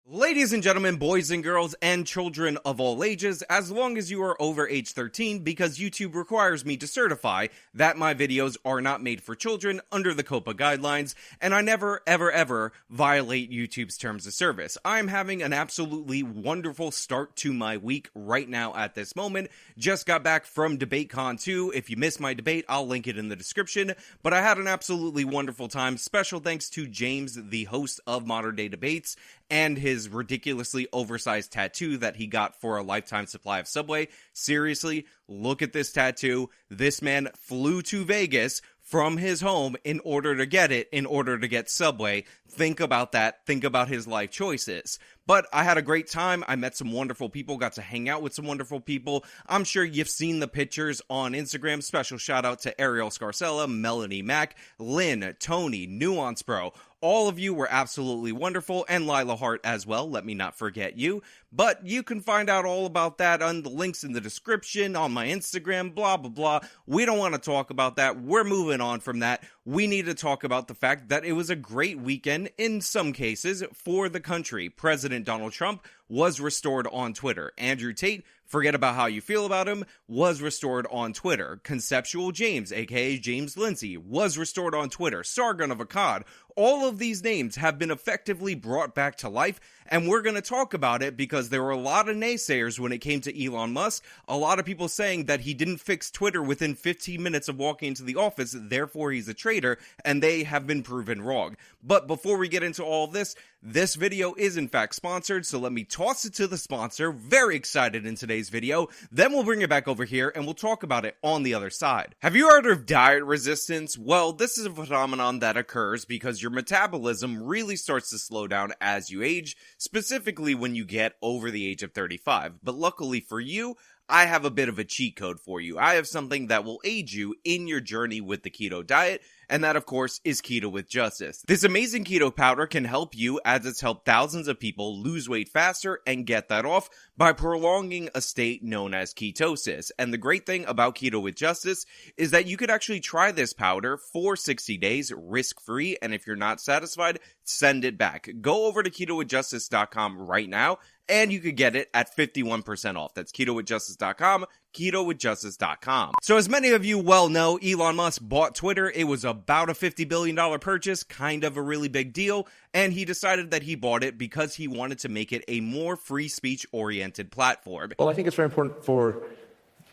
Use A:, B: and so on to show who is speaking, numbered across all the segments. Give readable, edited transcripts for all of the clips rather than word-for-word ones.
A: Ladies and gentlemen, boys and girls, and children of all ages, as long as you are over age 13, because YouTube requires me to certify that my videos are not made for children under the COPPA guidelines, and I never, ever violate YouTube's terms of service. I'm having an absolutely wonderful start to my week right now at this moment. Just got back from DebateCon 2. If you missed my debate, I'll link it in the description, but I had an absolutely wonderful time. Special thanks to James, the host of Modern Day Debates, and his ridiculously oversized tattoo that he got for a lifetime supply of Subway. Seriously, look at this tattoo. This man flew to Vegas from his home in order to get it, in order to get Subway. Think about that. Think about his life choices. But I had a great time. I met some wonderful people, got to hang out with some wonderful people. I'm sure you've seen the pictures on Instagram. Special shout out to Ariel Scarcella, Melanie Mack, Lynn, Tony, Nuance Bro. All of you were absolutely wonderful, and Lila Hart as well, let me not forget you. But you can find out all about that on the links in the description, on my Instagram, blah, blah, blah. We don't want to talk about that. We're moving on from that. We need to talk about the fact that it was a great weekend, in some cases, for the country. President Donald Trump was restored on Twitter. Andrew Tate, forget about how you feel about him, was restored on Twitter. Conceptual James, aka James Lindsay, was restored on Twitter. Sargon of Akkad, all of these names have been effectively brought back to life, and we're going to talk about it because there were a lot of naysayers when it came to Elon Musk. A lot of people saying that he didn't fix Twitter within 15 minutes of walking into the office, therefore he's a traitor, and they have been proven wrong. But before we get into all of this, this video is in fact sponsored, so let me toss it to the sponsor. Very excited in today's video. Then we'll bring it back over here and we'll talk about it on the other side. Have you heard of diet resistance? Well, this is a phenomenon that occurs because your metabolism really starts to slow down as you age, specifically when you get over the age of 35. But luckily for you, I have a bit of a cheat code for you. I have something that will aid you in your journey with the keto diet, and that, of course, is Keto with Justice. This amazing keto powder can help you, as it's helped thousands of people lose weight faster and get that off by prolonging a state known as ketosis. And the great thing about Keto with Justice is that you could actually try this powder for 60 days risk-free, and if you're not satisfied, send it back. Go over to ketowithjustice.com right now, and you could get it at 51% off. That's ketowithjustice.com, ketowithjustice.com. So as many of you well know, Elon Musk bought Twitter. It was about a $50 billion purchase, kind of a really big deal, and he decided that he bought it because he wanted to make it a more free speech-oriented platform.
B: Well, I think it's very important for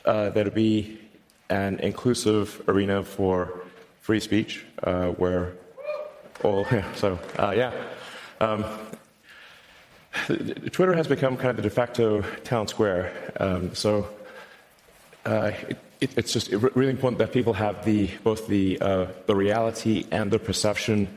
B: there to be an inclusive arena for free speech where all, Twitter has become kind of the de facto town square. It's just really important that people have both the reality and the perception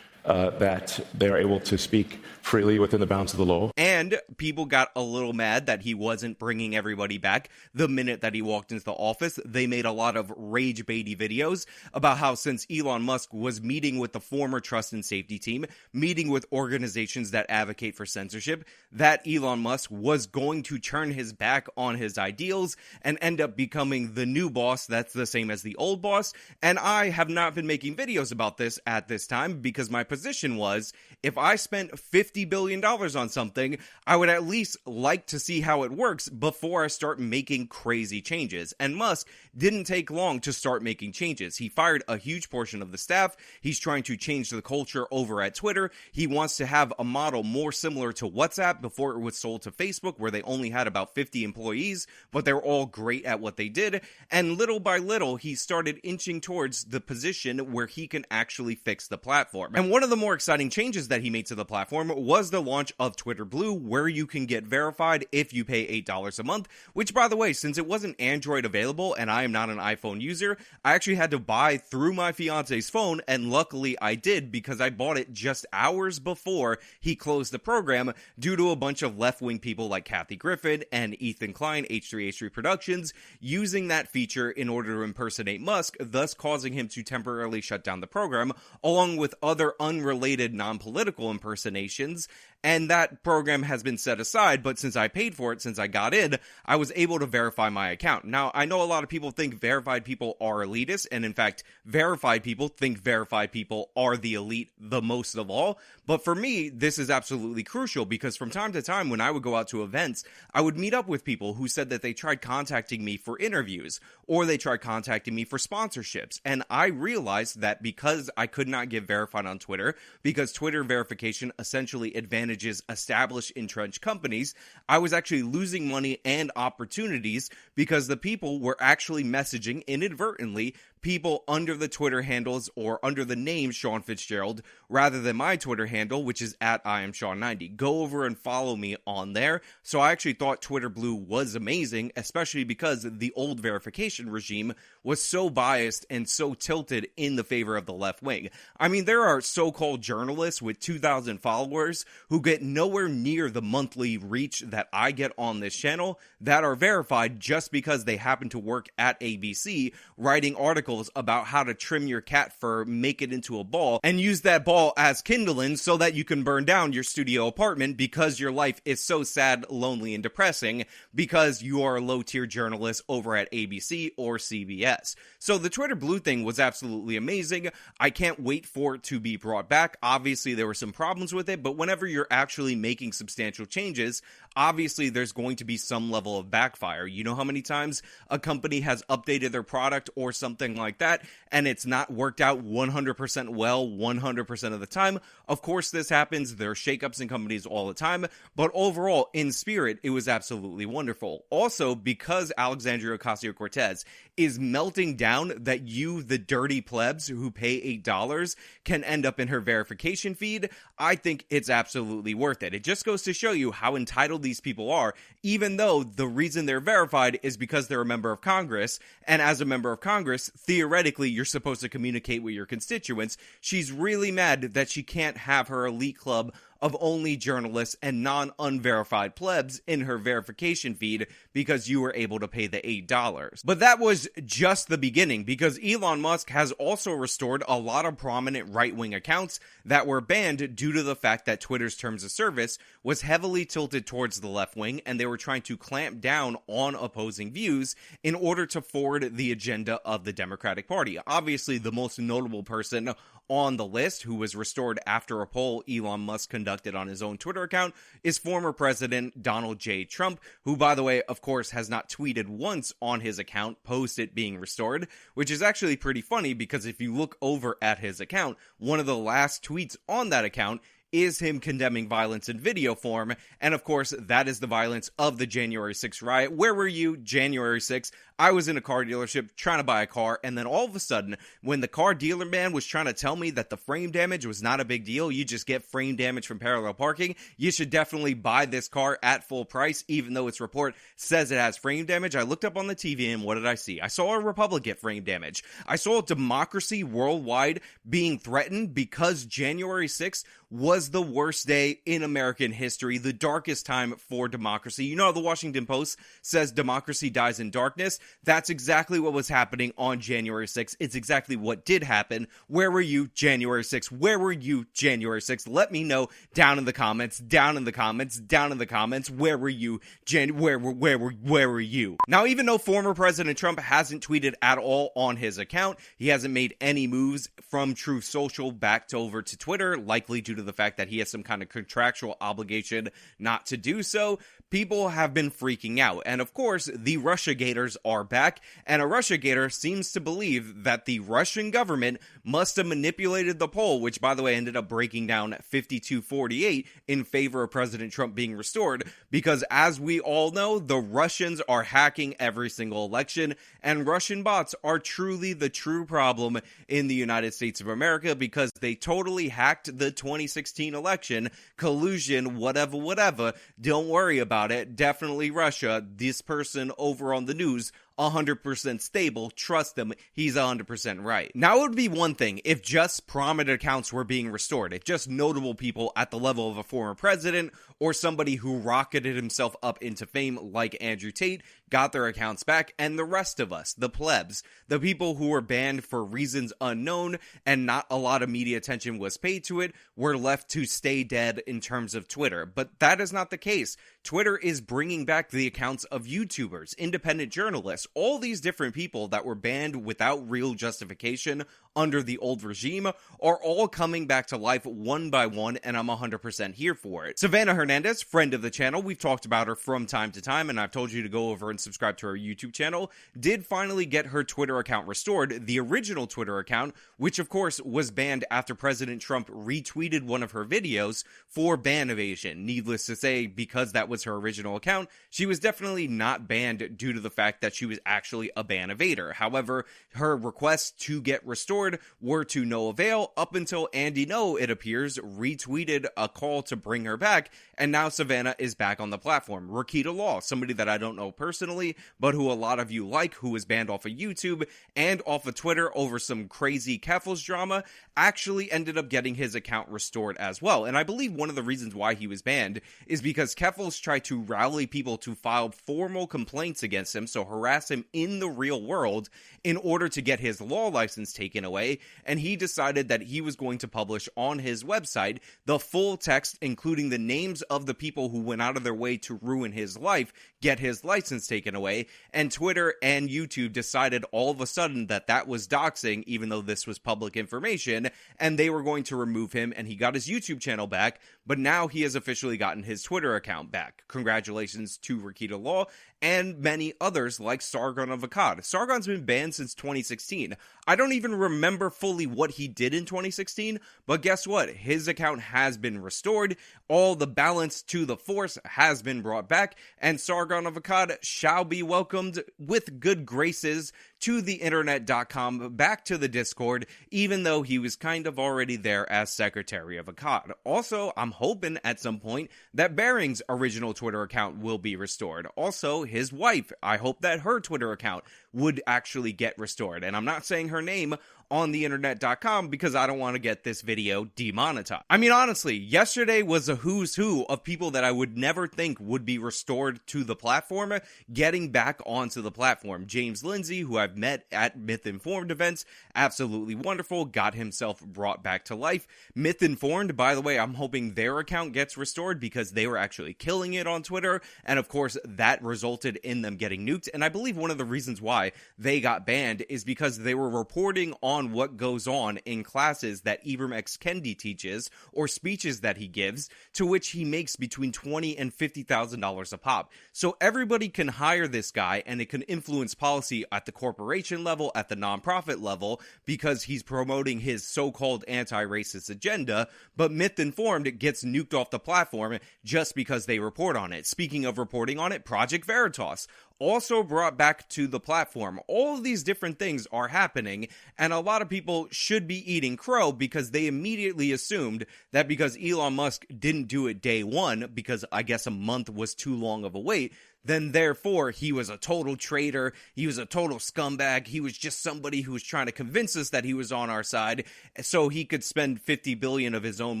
B: that they're able to speak freely within the bounds of the law.
A: And people got a little mad that he wasn't bringing everybody back the minute that he walked into the office. They made a lot of rage-baity videos about how since Elon Musk was meeting with the former trust and safety team, meeting with organizations that advocate for censorship, that Elon Musk was going to turn his back on his ideals and end up becoming the new boss that's the same as the old boss. And I have not been making videos about this at this time because my position was, if I spent $50 billion on something, I would at least like to see how it works before I start making crazy changes. And Musk didn't take long to start making changes. He fired a huge portion of the staff. He's trying to change the culture over at Twitter. He wants to have a model more similar to WhatsApp before it was sold to Facebook, where they only had about 50 employees, but they're all great at what they did. And little by little, he started inching towards the position where he can actually fix the platform. And one of the more exciting changes that he made to the platform was the launch of Twitter Blue, where you can get verified if you pay $8 a month, which, by the way, since it wasn't Android available and I am not an iPhone user, I actually had to buy through my fiance's phone, and luckily I did because I bought it just hours before he closed the program due to a bunch of left-wing people like Kathy Griffin and Ethan Klein, H3H3 Productions, using that feature in order to impersonate Musk, thus causing him to temporarily shut down the program, along with other unrelated non-political impersonations. and that program has been set aside, but since I paid for it, since I got in, I was able to verify my account. Now, I know a lot of people think verified people are elitist, and in fact, verified people think verified people are the elite the most of all, but for me, this is absolutely crucial, because from time to time, when I would go out to events, I would meet up with people who said that they tried contacting me for interviews, or they tried contacting me for sponsorships, and I realized that because I could not get verified on Twitter, because Twitter verification essentially advantages established entrenched companies, I was actually losing money and opportunities because the people were actually messaging inadvertently people under the Twitter handles or under the name Sean Fitzgerald rather than my Twitter handle, which is at IamSean90. Go over and follow me on there. So I actually thought Twitter Blue was amazing, especially because the old verification regime was so biased and so tilted in the favor of the left wing. I mean, there are so-called journalists with 2,000 followers who get nowhere near the monthly reach that I get on this channel that are verified just because they happen to work at ABC writing articles about how to trim your cat fur, make it into a ball, and use that ball as kindling so that you can burn down your studio apartment because your life is so sad, lonely, and depressing because you are a low-tier journalist over at ABC or CBS. So the Twitter Blue thing was absolutely amazing. I can't wait for it to be brought back. Obviously, there were some problems with it, but whenever you're actually making substantial changes, obviously there's going to be some level of backfire. You know how many times a company has updated their product or something like that, and it's not worked out 100% well 100% of the time? Of course this happens. There are shakeups in companies all the time, but overall, in spirit, it was absolutely wonderful. Also, because Alexandria Ocasio-Cortez is melting down that you, the dirty plebs who pay $8, can end up in her verification feed, I think it's absolutely worth it. It just goes to show you how entitled these people are, even though the reason they're verified is because they're a member of Congress, and as a member of Congress, theoretically, you're supposed to communicate with your constituents. She's really mad that she can't have her elite club of only journalists and non-unverified plebs in her verification feed because you were able to pay the $8. But that was just the beginning, because Elon Musk has also restored a lot of prominent right-wing accounts that were banned due to the fact that Twitter's terms of service was heavily tilted towards the left wing, and they were trying to clamp down on opposing views in order to forward the agenda of the Democratic Party. Obviously, the most notable person on the list who was restored after a poll Elon Musk conducted on his own Twitter account is former President Donald J. Trump, who, by the way, of course, has not tweeted once on his account post it being restored, which is actually pretty funny because if you look over at his account, one of the last tweets on that account is him condemning violence in video form, and of course, that is the violence of the January 6th riot. Where were you January 6th? I was in a car dealership trying to buy a car, and then all of a sudden, when the car dealer man was trying to tell me that the frame damage was not a big deal, you just get frame damage from parallel parking, you should definitely buy this car at full price, even though its report says it has frame damage, I looked up on the TV and what did I see? I saw a Republic get frame damage. I saw democracy worldwide being threatened because January 6th was the worst day in American history, the darkest time for democracy. You know how the Washington Post says democracy dies in darkness? That's exactly what was happening on January 6th. It's exactly what did happen. Where were you January 6th? Where were you January 6th? Let me know down in the comments, down in the comments, down in the comments. Where were you? Where were you? Now, even though former President Trump hasn't tweeted at all on his account, he hasn't made any moves from Truth Social back over to Twitter, likely due to the fact that he has some kind of contractual obligation not to do so, people have been freaking out. And of course, the Russiagators are back, and a Russiagator seems to believe that the Russian government must have manipulated the poll, which by the way ended up breaking down 52-48 in favor of President Trump being restored, because as we all know, the Russians are hacking every single election, and Russian bots are truly the true problem in the United States of America, because they totally hacked the 2016 election, collusion, whatever, don't worry about it, definitely Russia. This person over on the news 100% stable. Trust him, he's 100% right. Now, it would be one thing if just prominent accounts were being restored, if just notable people at the level of a former president or somebody who rocketed himself up into fame like Andrew Tate got their accounts back, and the rest of us, the plebs, the people who were banned for reasons unknown and not a lot of media attention was paid to it, were left to stay dead in terms of Twitter. But that is not the case. Twitter is bringing back the accounts of YouTubers, independent journalists, all these different people that were banned without real justification under the old regime are all coming back to life one by one, and I'm 100% here for it. Savannah Hernandez, friend of the channel, we've talked about her from time to time, and I've told you to go over and subscribe to her YouTube channel, did finally get her Twitter account restored, the original Twitter account, which of course was banned after President Trump retweeted one of her videos for ban evasion. Needless to say, because that was her original account, she was definitely not banned due to the fact that she was actually a ban evader. However, her requests to get restored were to no avail up until Andy No, it appears, retweeted a call to bring her back, and now Savannah is back on the platform. Rakita Law, somebody that I don't know personally, but who a lot of you like, who was banned off of YouTube and off of Twitter over some crazy Keffals drama, actually ended up getting his account restored as well. And I believe one of the reasons why he was banned is because Keffals tried to rally people to file formal complaints against him, so harass him in the real world, in order to get his law license taken away, and he decided that he was going to publish on his website the full text, including the names of the people who went out of their way to ruin his life, get his license taken away, and Twitter and YouTube decided all of a sudden that that was doxing, even though this was public information, and they were going to remove him, and he got his YouTube channel back, but now he has officially gotten his Twitter account back. Congratulations to Rakita Law, and many others like Sargon of Akkad. Sargon's been banned since 2016. I don't even remember fully what he did in 2016, but guess what? His account has been restored, all the balance to the force has been brought back, and Sargon of Akkad shall be welcomed with good graces to the internet.com, back to the Discord, even though he was kind of already there as Secretary of Akkad. Also, I'm hoping at some point that Bering's original Twitter account will be restored. Also, his wife, I hope that her Twitter account would actually get restored. And I'm not saying her name on the internet.com because I don't want to get this video demonetized. I mean, honestly, yesterday was a who's who of people that I would never think would be restored to the platform, getting back onto the platform. James Lindsay, who I've met at Myth Informed events, absolutely wonderful, got himself brought back to life. Myth Informed, by the way, I'm hoping their account gets restored because they were actually killing it on Twitter, and of course that resulted in them getting nuked. And I believe one of the reasons why they got banned is because they were reporting on what goes on in classes that Ibram X. Kendi teaches, or speeches that he gives, to which he makes between $20,000 and $50,000 a pop. So everybody can hire this guy, and it can influence policy at the corporation level, at the nonprofit level, because he's promoting his so-called anti-racist agenda, but Myth Informed gets nuked off the platform just because they report on it. Speaking of reporting on it, Project Veritas also brought back to the platform. All of these different things are happening, and a lot of people should be eating crow because they immediately assumed that because Elon Musk didn't do it day one, because I guess a month was too long of a wait, then therefore he was a total traitor, he was a total scumbag, he was just somebody who was trying to convince us that he was on our side so he could spend $50 billion of his own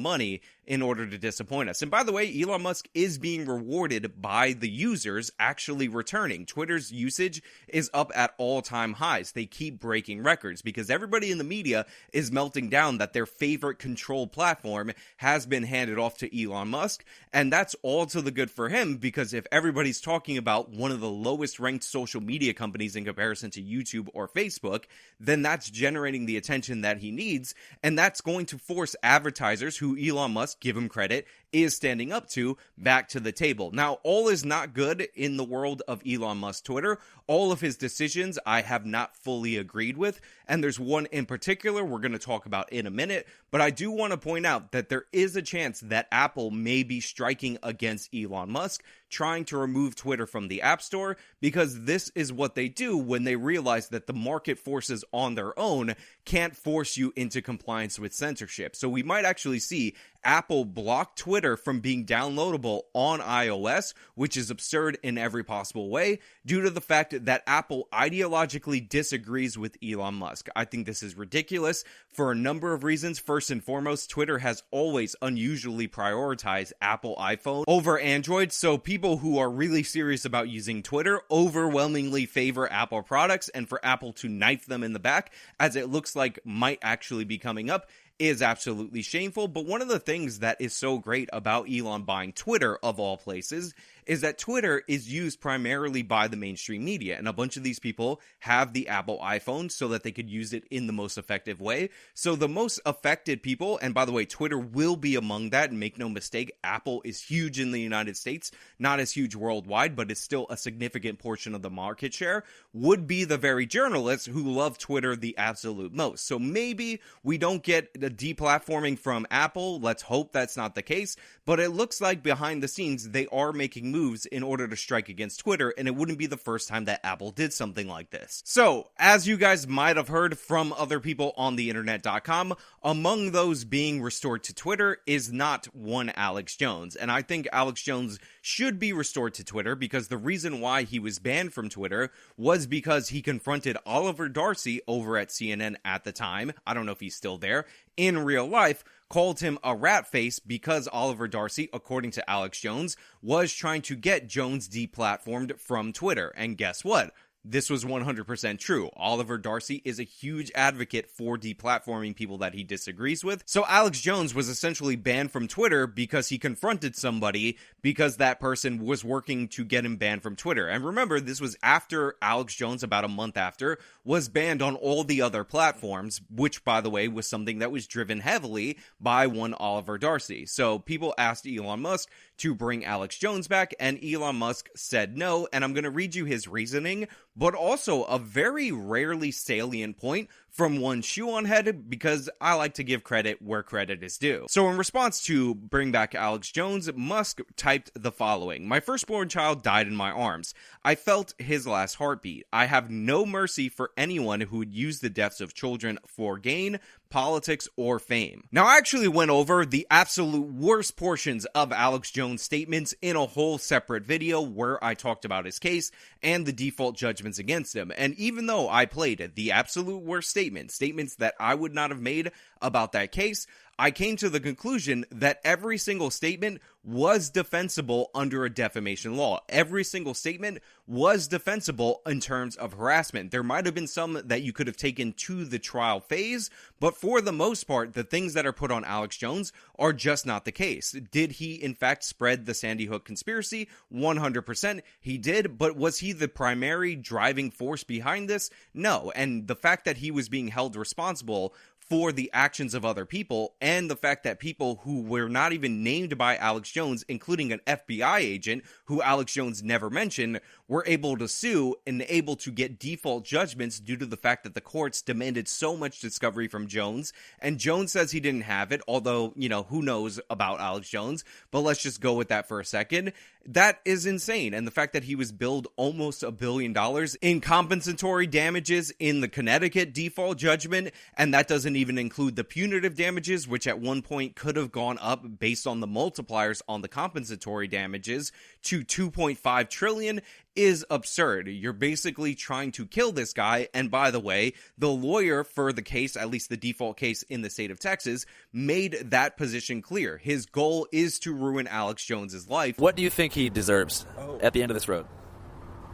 A: money in order to disappoint us. And by the way, Elon Musk is being rewarded by the users actually returning. Twitter's usage is up at all-time highs. They keep breaking records because everybody in the media is melting down that their favorite control platform has been handed off to Elon Musk, and that's all to the good for him, because if everybody's talking about one of the lowest ranked social media companies in comparison to YouTube or Facebook, then that's generating the attention that he needs, and that's going to force advertisers who Elon Musk, give him credit, is standing up to, back to the table. Now, all is not good in the world of Elon Musk Twitter. All of his decisions I have not fully agreed with, and there's one in particular we're going to talk about in a minute, but I do want to point out that there is a chance that Apple may be striking against Elon Musk, trying to remove Twitter from the App Store, because this is what they do when they realize that the market forces on their own can't force you into compliance with censorship. So we might actually see Apple blocked Twitter from being downloadable on iOS, which is absurd in every possible way, due to the fact that Apple ideologically disagrees with Elon Musk. I think this is ridiculous for a number of reasons. First and foremost, Twitter has always unusually prioritized Apple iPhone over Android, so people who are really serious about using Twitter overwhelmingly favor Apple products, and for Apple to knife them in the back, as it looks like might actually be coming up, is absolutely shameful. But one of the things that is so great about Elon buying Twitter, of all places, is that Twitter is used primarily by the mainstream media, and a bunch of these people have the Apple iPhone so that they could use it in the most effective way. So the most affected people, and by the way, Twitter will be among that, and make no mistake, Apple is huge in the United States, not as huge worldwide, but it's still a significant portion of the market share, would be the very journalists who love Twitter the absolute most. So maybe we don't get the deplatforming from Apple. Let's hope that's not the case, but it looks like behind the scenes they are making moves in order to strike against Twitter, and it wouldn't be the first time that Apple did something like this. So, as you guys might have heard from other people on the internet.com, among those being restored to Twitter is not one Alex Jones, and I think Alex Jones should be restored to Twitter because the reason why he was banned from Twitter was because he confronted Oliver Darcy over at CNN at the time. I don't know if he's still there. In real life, called him a rat face because Oliver Darcy, according to Alex Jones, was trying to get Jones deplatformed from Twitter. And guess what? This was 100% true. Oliver Darcy is a huge advocate for deplatforming people that he disagrees with. So Alex Jones was essentially banned from Twitter because he confronted somebody because that person was working to get him banned from Twitter. And remember, this was after Alex Jones, about a month after, was banned on all the other platforms, which, by the way, was something that was driven heavily by one Oliver Darcy. So people asked Elon Musk to bring Alex Jones back, and Elon Musk said no, and I'm going to read you his reasoning, but also a very rarely salient point from one shoe on head, because I like to give credit where credit is due. So in response to bring back Alex Jones, Musk typed the following: "My firstborn child died in my arms. I felt his last heartbeat. I have no mercy for anyone who would use the deaths of children for gain, politics, or fame." Now, I actually went over the absolute worst portions of Alex Jones' statements in a whole separate video where I talked about his case and the default judgments against him. And even though I played the absolute worst statements that I would not have made about that case, I came to the conclusion that every single statement was defensible under a defamation law. Every single statement was defensible in terms of harassment. There might have been some that you could have taken to the trial phase, but for the most part, the things that are put on Alex Jones are just not the case. Did he, in fact, spread the Sandy Hook conspiracy? 100% he did, but was he the primary driving force behind this? No, and the fact that he was being held responsible for the actions of other people, and the fact that people who were not even named by Alex Jones, including an FBI agent who Alex Jones never mentioned, were able to sue and able to get default judgments due to the fact that the courts demanded so much discovery from Jones, and Jones says he didn't have it, although, you know, who knows about Alex Jones, but let's just go with that for a second. That is insane, and the fact that he was billed almost $1 billion in compensatory damages in the Connecticut default judgment, and that doesn't even include the punitive damages, which at one point could have gone up based on the multipliers on the compensatory damages to $2.5 trillion, is absurd. You're basically trying to kill this guy, and by the way, the lawyer for the case, at least the default case in the state of Texas, made that position clear. His goal is to ruin Alex Jones's life.
C: What do you think he deserves at the end of this road?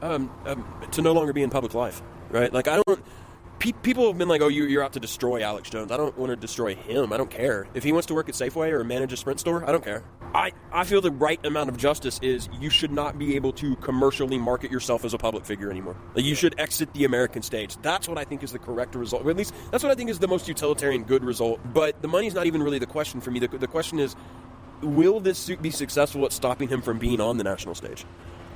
D: To no longer be in public life, right? Like, I don't... People have been like, oh, you're out to destroy Alex Jones. I don't want to destroy him. I don't care. If he wants to work at Safeway or manage a Sprint store, I don't care. I feel the right amount of justice is you should not be able to commercially market yourself as a public figure anymore. Like, you should exit the American stage. That's what I think is the correct result. Or at least, that's what I think is the most utilitarian good result. But the money's not even really the question for me. The question is, will this suit be successful at stopping him from being on the national stage?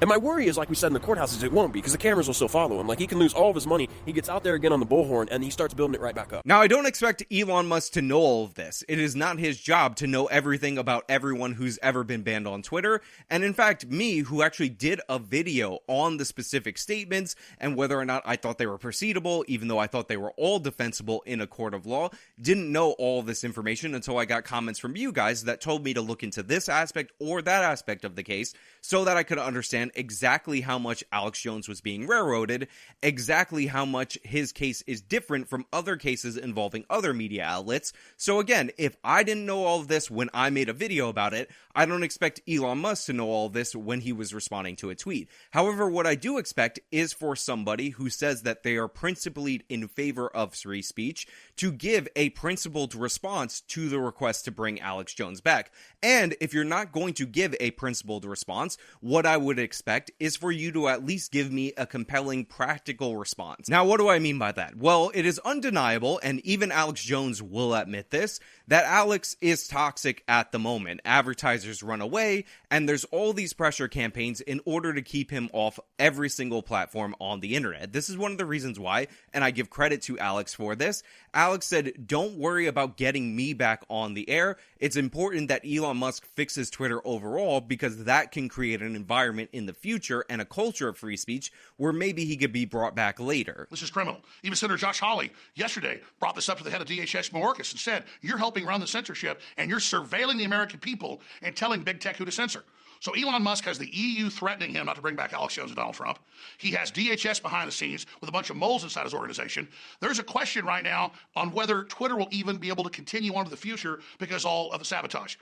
D: And my worry is, like we said in the courthouses, it won't be, because the cameras will still follow him. Like, he can lose all of his money, he gets out there again on the bullhorn, and he starts building it right back up.
A: Now, I don't expect Elon Musk to know all of this. It is not his job to know everything about everyone who's ever been banned on Twitter. And in fact, me, who actually did a video on the specific statements and whether or not I thought they were proceedable, even though I thought they were all defensible in a court of law, didn't know all this information until I got comments from you guys that told me to look into this aspect or that aspect of the case so that I could understand exactly how much Alex Jones was being railroaded, exactly how much his case is different from other cases involving other media outlets. So again, if I didn't know all of this when I made a video about it, I don't expect Elon Musk to know all of this when he was responding to a tweet. However, what I do expect is for somebody who says that they are principally in favor of free speech to give a principled response to the request to bring Alex Jones back. And if you're not going to give a principled response, what I would expect is for you to at least give me a compelling, practical response. Now, what do I mean by that? Well, it is undeniable, and even Alex Jones will admit this, that Alex is toxic at the moment. Advertisers run away, and there's all these pressure campaigns in order to keep him off every single platform on the internet. This is one of the reasons why, and I give credit to Alex for this. Alex said, don't worry about getting me back on the air. It's important that Elon Musk fixes Twitter overall because that can create an environment in the future and a culture of free speech where maybe he could be brought back later.
E: This is criminal. Even Senator Josh Hawley yesterday brought this up to the head of DHS Mayorkas and said, you're helping run the censorship and you're surveilling the American people and telling big tech who to censor. So Elon Musk has the EU threatening him not to bring back Alex Jones and Donald Trump. He has DHS behind the scenes with a bunch of moles inside his organization. There's a question right now on whether Twitter will even be able to continue on to the future because all of the sabotage.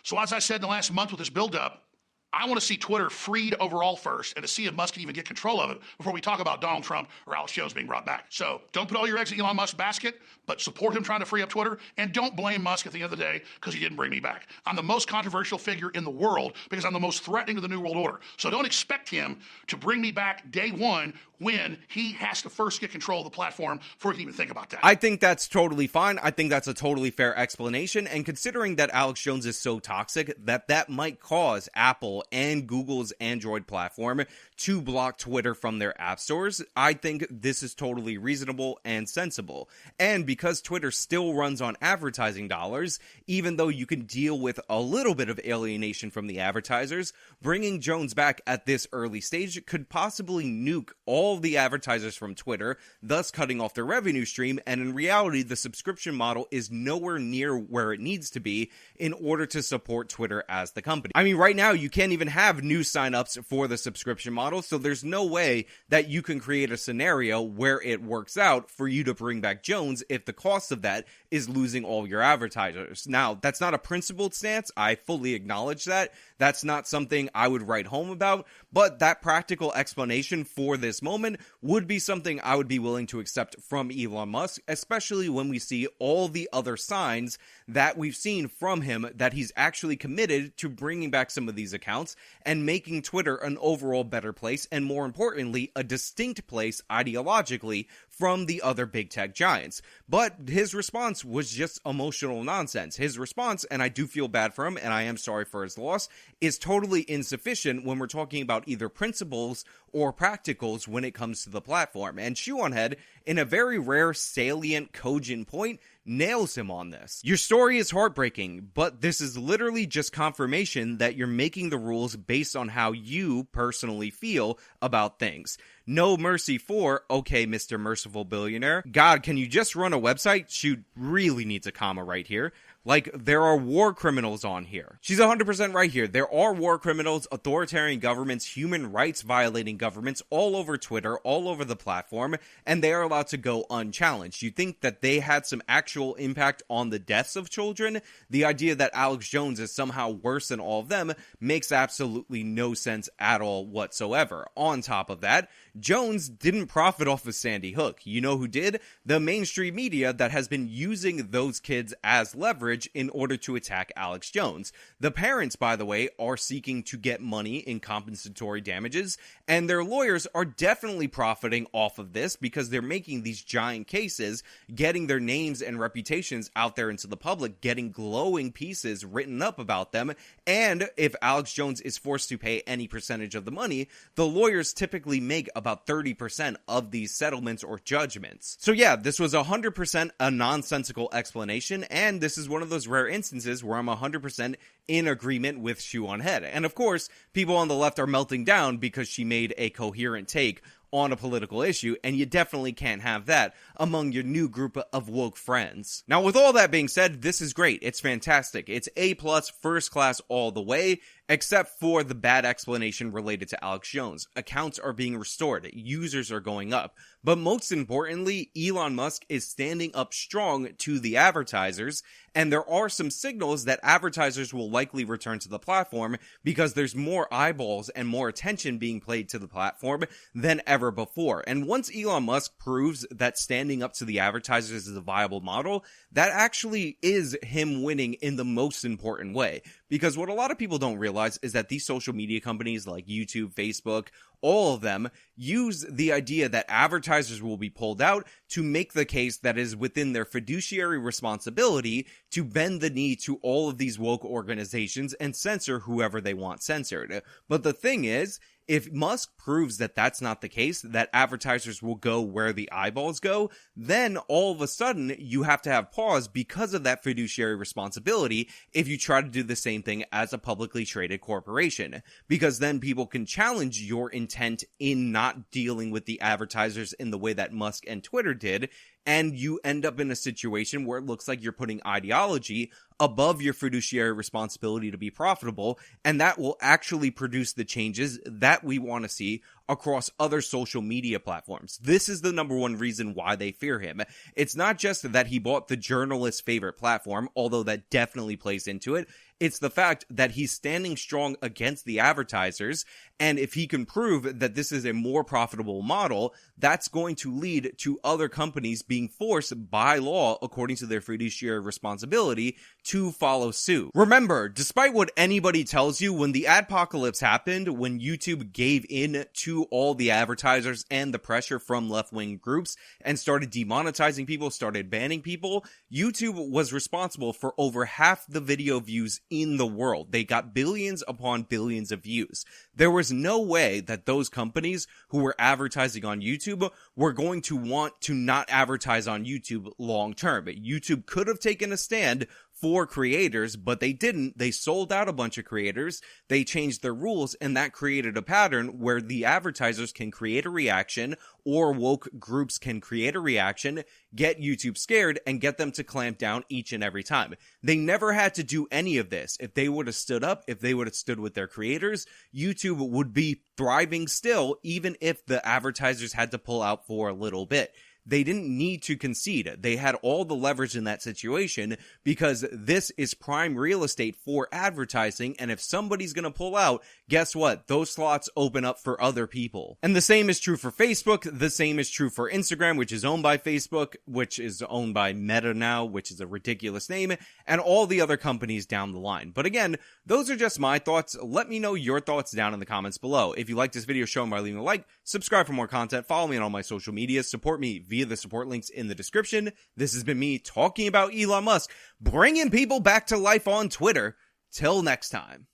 E: So as I said in the last month with this buildup, I want to see Twitter freed overall first and to see if Musk can even get control of it before we talk about Donald Trump or Alex Jones being brought back. So don't put all your eggs in Elon Musk's basket, but support him trying to free up Twitter, and don't blame Musk at the end of the day because he didn't bring me back. I'm the most controversial figure in the world because I'm the most threatening to the New World Order. So don't expect him to bring me back day one when he has to first get control of the platform before he can even think about that.
A: I think that's totally fine. I think that's a totally fair explanation. And considering that Alex Jones is so toxic that might cause Apple and Google's Android platform to block Twitter from their app stores, I think this is totally reasonable and sensible. And because Twitter still runs on advertising dollars, even though you can deal with a little bit of alienation from the advertisers, bringing Jones back at this early stage could possibly nuke all the advertisers from Twitter, thus cutting off their revenue stream. And in reality, the subscription model is nowhere near where it needs to be in order to support Twitter as the company. I mean, right now, you can't even have new signups for the subscription model, so there's no way that you can create a scenario where it works out for you to bring back Jones if the cost of that is losing all your advertisers. Now, that's not a principled stance. I fully acknowledge that. That's not something I would write home about, but that practical explanation for this moment would be something I would be willing to accept from Elon Musk, especially when we see all the other signs that we've seen from him that he's actually committed to bringing back some of these accounts and making Twitter an overall better place, and more importantly, a distinct place ideologically from the other big tech giants. But his response was just emotional nonsense. His response, and I do feel bad for him, and I am sorry for his loss, is totally insufficient when we're talking about either principles or practicals when it comes to the platform. And Shoe on Head, in a very rare, salient, cogent point, nails him on this. Your story is heartbreaking, but this is literally just confirmation that you're making the rules based on how you personally feel about things. No mercy for, okay, Mr. Merciful Billionaire. God, can you just run a website? Shoot really needs a comma right here. Like, there are war criminals on here. She's 100% right here. There are war criminals, authoritarian governments, human rights violating governments all over Twitter, all over the platform, and they are allowed to go unchallenged. You think that they had some actual impact on the deaths of children? The idea that Alex Jones is somehow worse than all of them makes absolutely no sense at all whatsoever. On top of that, Jones didn't profit off of Sandy Hook. You know who did? The mainstream media that has been using those kids as leverage leverage in order to attack Alex Jones. The parents, by the way, are seeking to get money in compensatory damages, and their lawyers are definitely profiting off of this because they're making these giant cases, getting their names and reputations out there into the public, getting glowing pieces written up about them, and if Alex Jones is forced to pay any percentage of the money, the lawyers typically make about 30% of these settlements or judgments. So yeah, this was 100% a nonsensical explanation, and this is one of those rare instances where I'm 100% in agreement with Shoe on Head. And of course, people on the left are melting down because she made a coherent take on a political issue, and you definitely can't have that among your new group of woke friends. Now, with all that being said, this is great. It's fantastic. It's A+, first class all the way, except for the bad explanation related to Alex Jones. Accounts are being restored. Users are going up. But most importantly, Elon Musk is standing up strong to the advertisers, and there are some signals that advertisers will likely return to the platform because there's more eyeballs and more attention being played to the platform than ever before. And once Elon Musk proves that standing up to the advertisers is a viable model, that actually is him winning in the most important way. Because what a lot of people don't realize is that these social media companies like YouTube, Facebook, all of them use the idea that advertisers will be pulled out to make the case that is within their fiduciary responsibility to bend the knee to all of these woke organizations and censor whoever they want censored. But the thing is, if Musk proves that that's not the case, that advertisers will go where the eyeballs go, then all of a sudden you have to have pause because of that fiduciary responsibility if you try to do the same thing as a publicly traded corporation. Because then people can challenge your intent in not dealing with the advertisers in the way that Musk and Twitter did, and you end up in a situation where it looks like you're putting ideology above your fiduciary responsibility to be profitable, and that will actually produce the changes that we want to see across other social media platforms. This is the number one reason why they fear him. It's not just that he bought the journalist's favorite platform, although that definitely plays into it. It's the fact that he's standing strong against the advertisers, and if he can prove that this is a more profitable model, that's going to lead to other companies being forced by law, according to their fiduciary responsibility, to follow suit. Remember, despite what anybody tells you, when the adpocalypse happened, when YouTube gave in to all the advertisers and the pressure from left-wing groups and started demonetizing people, started banning people, YouTube was responsible for over half the video views in the world. They got billions upon billions of views. There was no way that those companies who were advertising on YouTube were going to want to not advertise on YouTube long term. YouTube could have taken a stand for creators, but they didn't. They sold out a bunch of creators, they changed their rules, and that created a pattern where the advertisers can create a reaction, or woke groups can create a reaction, get YouTube scared, and get them to clamp down each and every time. They never had to do any of this. If they would have stood up, if they would have stood with their creators, YouTube would be thriving still, even if the advertisers had to pull out for a little bit. They didn't need to concede. They had all the leverage in that situation because this is prime real estate for advertising, and if somebody's going to pull out, guess what? Those slots open up for other people. And the same is true for Facebook, the same is true for Instagram, which is owned by Facebook, which is owned by Meta now, which is a ridiculous name, and all the other companies down the line. But again, those are just my thoughts. Let me know your thoughts down in the comments below. If you like this video, show them by leaving a like, subscribe for more content, follow me on all my social media, support me via the support links in the description. This has been me talking about Elon Musk, bringing people back to life on Twitter. Till next time.